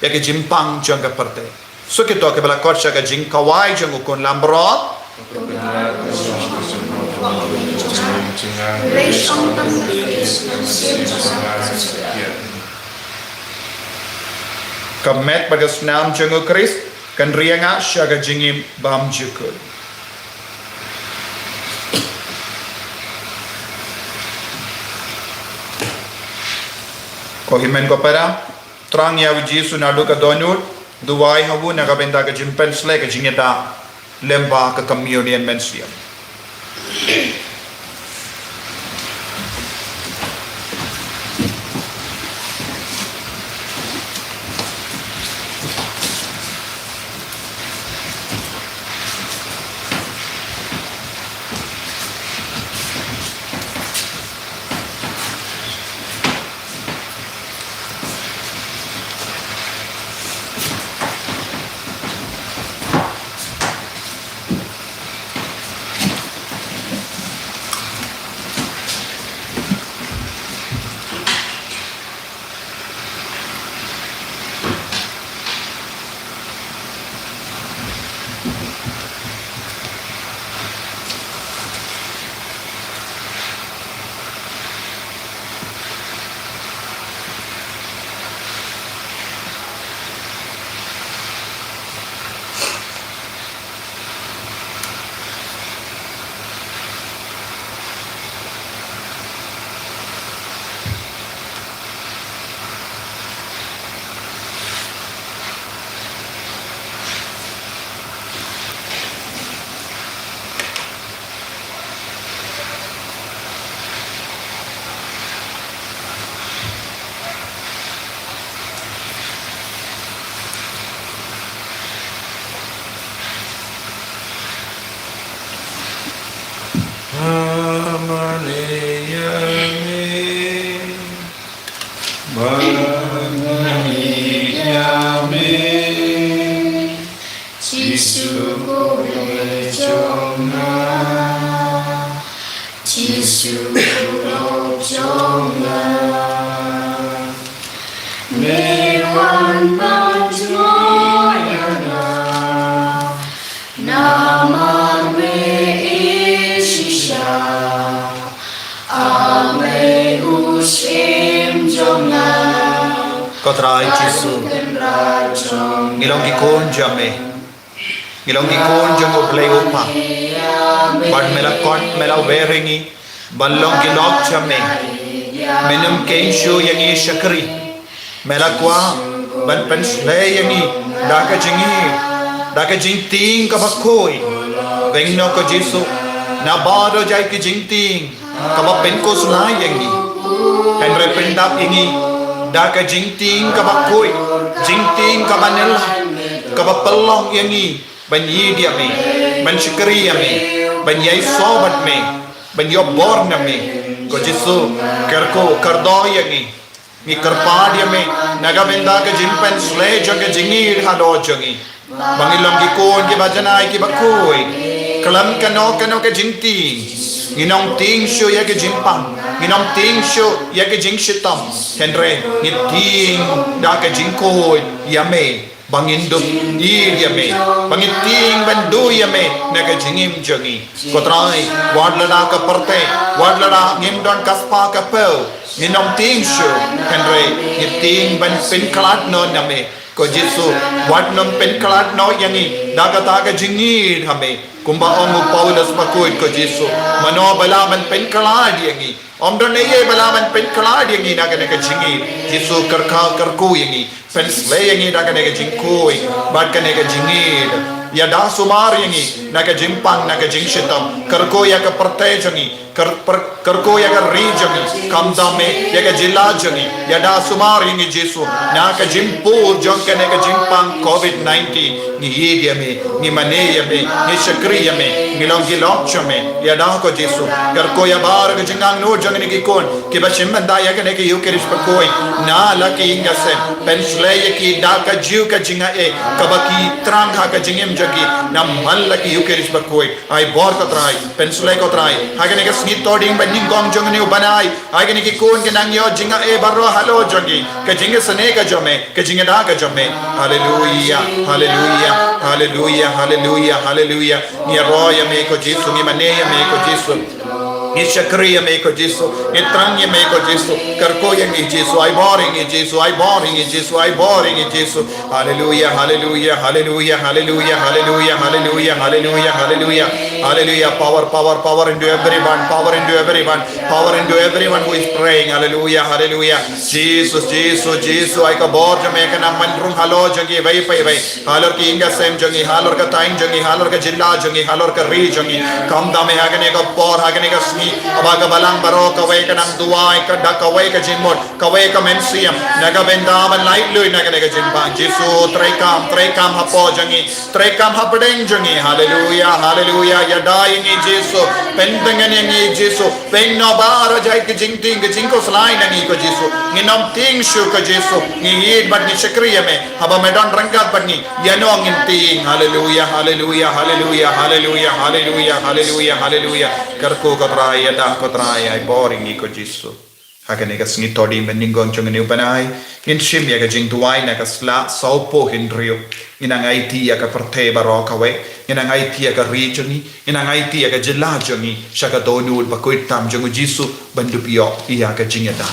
ya ka jimpang janga perte so ke to ke bala korsha ka jing kawai jang ukun lambro Raise on the face kamet bagas nam jango Christ kan rianga syaga jingim bam jukul ko himen ko para trang ya Jesu nadu ka donul duwai habu na ka benda ka jimpen sle ka jingeta lemba ka communion mensia Kotrai Jesu ngilong gikon jame ngilong gikon jango play upa bad mela kon mela weringi balong gilok chame menum kenshu yangi shakri melakwa ban pensle yangi daka jingting kabakoi vengno ko Jesu na baro jai ki jingting kabak penko sunai yangi henre pendap yangi daka jingting kabakoi jingting kabanel kabapalong yangi ban yidi ame ban shakri ame ban yai sobat me ban yo born ame ko Jesu kerko kardo yangi ni karpad yame naga benda ke jimpen sle joge jingir halo jongi bangilong ki kon ki bajanai ki bakoi kalam kano ke jingting nginong ting sho ya ke jimpang nginong ting sho ya ke jingshitam henre ni ting da ke jingkoi yame bangindum dir yame bangiting bandu yame naga jingim jongi kotrai wadlada ka parte wadlada ngimdon kaspa ka pel nginom ting shu henre ngiting ban pen kalat no name ko Jesu wadnom pen kalat no yangi daga taga jingir hame kumba omu Paulus pakoi ko Jesu mano balaman pen kalat yangi omdon ye balaman pen kalat yangi naga jingir Jesu karka karku yangi pen sle yangi naga jingkoi bad kanega jingir ya da sumar yangi naga jimpang naga jingshitam karko ya ka partejangi karko ya ka regioni kamdame ya ka jilla jangi ya da sumar yangi Jesu naga jimpur jonka naga jimpang COVID-19 ni yeme ni mane yeme ni shakri yeme ni longilong chame ya da ko Jesu karko ya bar ka jingang no jangi ki kon ki bashim banda ya ka naga yukerish pakoi na laki inga se pen sle ya ki da ka jiu ka jinga e kabaki trang ha ka jingim jagi nam mallaki yukerish bakoi ai bor ko trai pensule ko trai hagene ke snit toding banning gong jong ne banai hagene ki kon ke nang yo jinga e barro halo jogi ke jinga sane ka jome ke jinga da ka jome hallelujah hallelujah hallelujah hallelujah hallelujah ni roya me ko Jesu ni mane me ko Jesu ni shakriya me ko Jesu ni trangya me ko Jesu karko yang Jesu ai boring Jesu ai boring Jesu ai boring Jesu hallelujah hallelujah hallelujah hallelujah hallelujah hallelujah hallelujah hallelujah hallelujah power into everyone power into everyone who is praying hallelujah hallelujah Jesus ai ka bor jame ka nam manrum halo jangi vai pai vai halor ki inga sem jangi halor ka time jangi halor ka jilla jangi halor ka re jangi kam dame hagane ka por hagane ka abaga balang baro kawai ka nang duwai ka da kawai ka jinmot kawai ka mensiam naga benda ban light lui naga jinba Jesu trekam hapo jangi trekam hapdeng jangi hallelujah hallelujah ya dying Jesu pentengan yang Jesu penno baro jai ki jingting ki jingko slai nangi ko Jesu nginom ting shu ko Jesu ngid bat ni shakriya me haba medon rangkat bat ni yano nginting hallelujah hallelujah hallelujah hallelujah hallelujah hallelujah hallelujah karko ko ya da ko ai boring ko Jesu hagane ka sngi todi meningong jong ni banai in shim ya ka jing tuai na ka sla saupo hindrio inang IT ya ka parte baroka we inang IT ya ka regioni inang IT ya ka jilla jongi shaka donu ba ko tam jong Jesu bandu pio iya ka jing da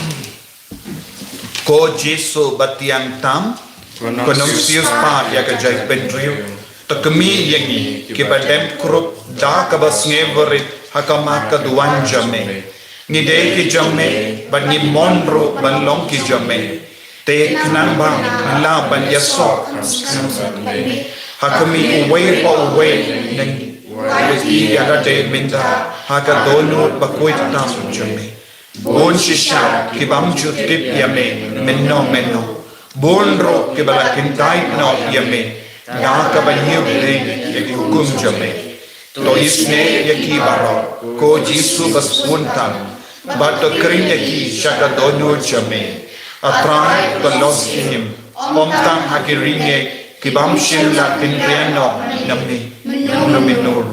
ko Jesu batiang tam konom sius pa ya ka jai pendrio to kami yangi ki badem krup da ka bas ngeverit hakama ka duan jame ni de ki jame ban ni monro ban long ki jame te knan ba la ban yaso hakami away nang wisi ya da de minda haka donu ba ko tam jame bon shisha ki bam chu tip yame menno bonro ki bala kintai no yame ga ka ban yu de ki hukum jame to isne yaki baro ko Jesu bas puntan but kring yaki shaka donu chame atran to los him omtang hakiringe kibam shilla kinriano namni nominor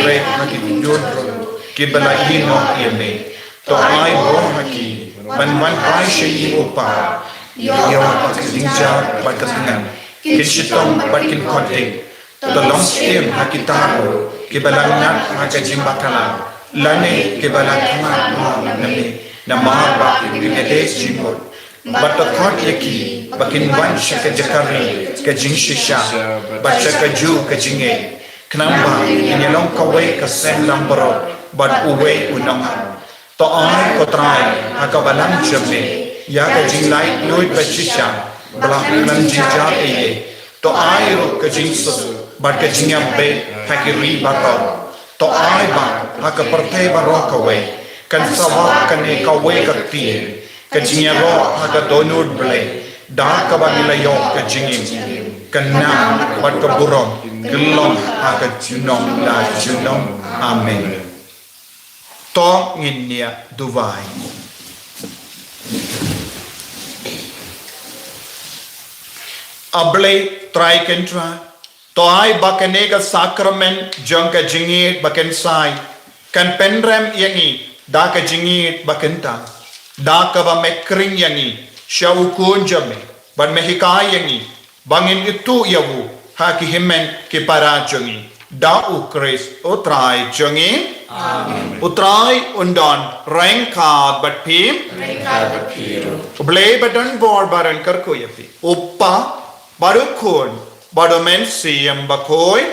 re hakidur kibala hino yame to ai bo haki man ai shi upa yo akidinja bakatingan kishitong bakin konting to long stem hakitaro kibalangan hakajimbakala lane kibalakama nami namaba kigede jimbo but the thought yaki bakin wan shaka jakari ka jingshisha bachaka ju ka jinge knamba inyalong kawai ka sen lambaro but uwe unam to ai ko trai aka balang jame ya ka jing lai noit bachisha bala nan jija e to ai ro ka jing so but ka jing be hakiri bakor to ai ba aka parte baroko we kan sawa kan e ka we ka ti ka jing ro aka donut ble da ka ba nilayo ka jingim kan na bat ka burong gelong aka junom da junom amen to nginia duvai able try kentra to ai bakanega sacrament jangka jingit baken sai kan penrem yangi da ka jingit bakenta da ka ba mekring yangi syawukun jame ban mehikai yangi bangin itu yawu haki himen ki para jangi da ukris utrai jangi utrai undon rengkad bat pim blay badan bor baran karko yapi uppa barukun badomen siyam bakoy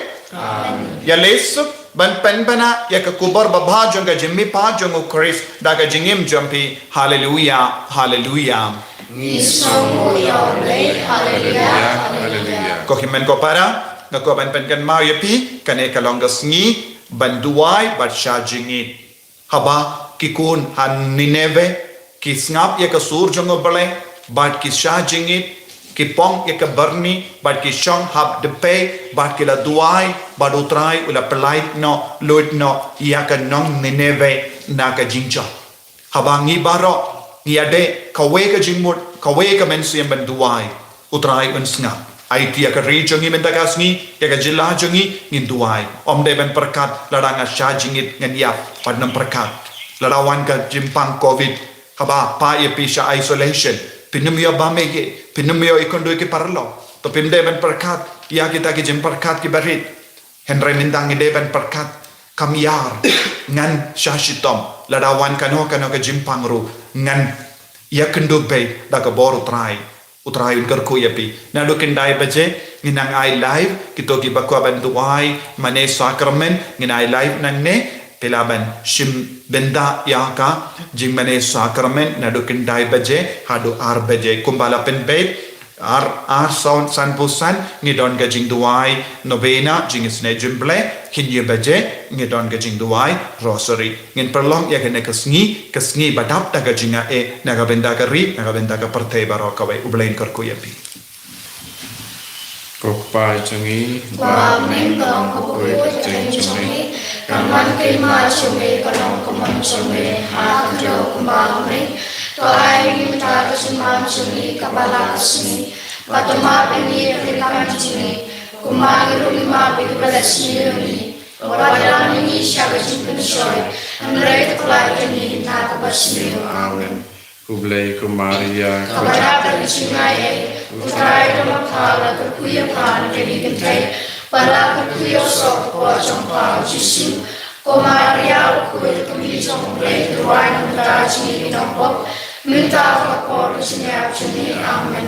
ya lesuk ban penbana ya kubar babha janga jimmi pa jangu kris daga jingim jampi hallelujah hallelujah ko himen ko para ngako ban pen kan mau yapi kane kalongas ngi banduai bat shajingit haba kikun han nineve kisngap ya kasur jango bale bat ki shajingit ki pong ya ka barni bat ki shong hab de pe bat ki la duai bat utrai ula pelait no loit no ya ka nong nineve na ka jingcha haba ngi baro ngi ade kawe ka jingmut kawe ka mensiam banduai utrai un snap Aitia ka region ngi mendagas ngi ya ka jilla jongi ngin duai om de ben perkat ladanga shajingit ngan ya padnam perkat ladawan ka jimpang covid haba pa ya pisha isolation pinumya ba mege pinumya ikondo ke parlo to pimde ben perkat ya kita ke jim perkat ki barit henry mindang de ben perkat kamyar ngan shashitom ladawan kano ka jimpang ru ngan ya kendo be da ka boru trai utrayun karko yapi na do kendai baje nginang ai live kito ki bakwa banduai mane sacrament nginai live nang ne pelaban shim benda yaka jing mane sacrament na do kendai baje hado ar baje kumbala penbe ar sound san pusan ngidon ga jing duai novena jing isne jimble hinye baje ngidon ga jing duai rosary ngin perlong ya kene kasngi badap daga jinga e naga benda ka ri naga benda ka parte baro ka we ublain kar ko yapi kokpa changi Ba ning dong ko ko chen chumi kaman ke ma chumi kalong ko man chumi ha ko ba me to ai mi ta ko simam chumi kabala chumi patoma pe ni ke kaman chumi kumagi ro ma pe ke bala chumi wadara ni shaga chumi shoy andre ko la ni na ko ba chumi amen kublai kumaria kabara pe chumi utrai ko makhala ko kuya pan ke ni kentai para ko kuya so ko chongpa jisu ko maria ko ko ni chongre ruan ta chi no pop minta ko sinya chuni amen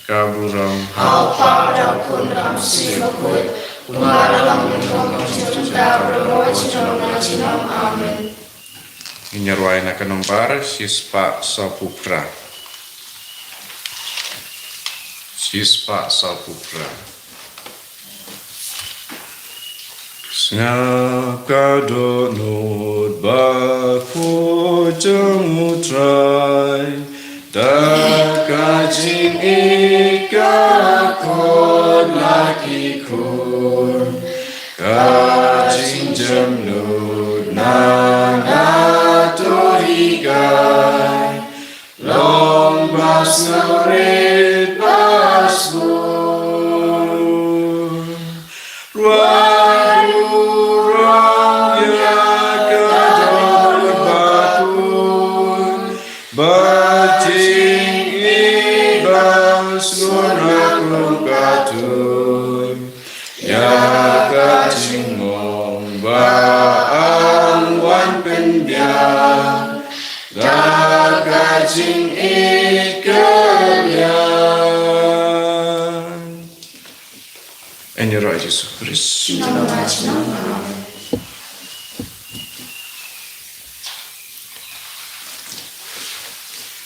kaburam how far da kun ram si ko kumara lam ko chunta ro chino amen inyarwai na kanong par sispa sapupra sispa sapupra Snakado nod bako jamutrai dakajin ikakod laki kun kajin jamnud nanatorigai long basnurit basnur And your righteous Christ.